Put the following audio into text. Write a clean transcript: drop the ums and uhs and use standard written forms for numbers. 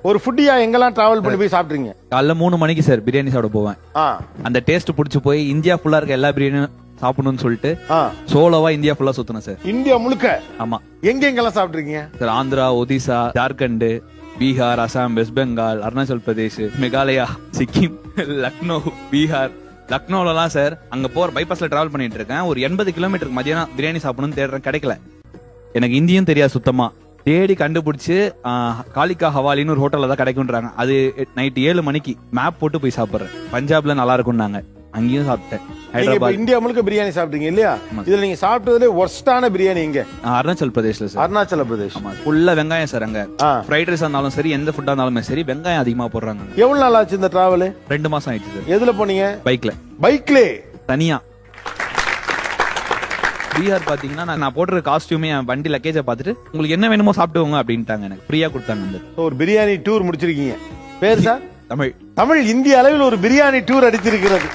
ஒரு ஃபுட்டியா எங்கெல்லாம் டிராவல் பண்ணி போய் சாப்பிட்றீங்க? காலைல 3 மணிக்கு சார் பிரியாணி சாப்பிட போவேன். அந்த டேஸ்ட் புடிச்சு போய் இந்தியா ஃபுல்லா இருக்க எல்லா பிரியாணியும் சாப்பிடணும்னு சொல்லிட்டு சோலோவா இந்தியா ஃபுல்லா சுத்தணும் சார். இந்தியா முழுக்க? ஆமா. எங்கெல்லாம் சாப்பிட்றீங்க சார்? ஆந்திரா, ஒடிசா, ஜார்க்கண்ட், பீகார், அசாம், வெஸ்ட் பெங்கால், அருணாச்சல் பிரதேஷ், மேகாலயா, சிக்கிம், லக்னோ, பீகார். லக்னோலாம் சார் அங்க போற பைபாஸ்ல டிராவல் பண்ணிட்டு இருக்கேன். ஒரு 80 கிலோமீட்டருக்கு மதியானம் பிரியாணி சாப்பிடணும்னு தேடுறேன், கிடைக்கல. எனக்கு இந்தியும் தெரியாது சுத்தமா. தேடி கண்டுபிடிச்சு காலிகா ஹவாலின்னு ஒரு ஹோட்டல்ல தான் கிடைக்கும்ன்றாங்க. அது நைட் 7 மணிக்கு மேப் போட்டு போய் சாப்பிடுறேன். பஞ்சாப்ல நல்லா இருக்கும்னாங்க, அங்கேயும் சாப்பிட்டேன். ஹைதராபாத். இந்தியா முழுக்க பிரியாணி சாப்பிட்டீங்க இல்லையா? இதுல நீங்க சாப்பிட்டதுல ஒர்ஸ்டான பிரியாணி எங்க? அருணாச்சல் பிரதேஷ்ல சார். அருணாச்சல பிரதேஷ். ஃபுல்லா வெங்காயம் சார். அங்க ஃப்ரைட் ரைஸ் இருந்தாலும் சரி, எந்த ஃபுட்டா இருந்தாலுமே சரி, வெங்காயம் அதிகமா போடுறாங்க. எவ்வளவு நாள் ஆச்சு இந்த டிராவல்? 2 மாசம் ஆயிடுச்சு சார். எதுல போனீங்க? பைக்ல. பைக்ல தனியா. பீகார் பாத்தீங்கன்னா நான் போடுற காஸ்டியூமே என் வண்டி லக்கேஜை பார்த்துட்டு உங்களுக்கு என்ன வேணுமோ சாப்பிட்டுவோங்க அப்படின்ட்டாங்க. எனக்கு ஃப்ரீயா கொடுத்தாங்க. ஒரு பிரியாணி டூர் முடிச்சிருக்கீங்க. பேர் சார்? தமிழ். தமிழ் இந்திய அளவில் ஒரு பிரியாணி டூர் அடிச்சிருக்கிறது.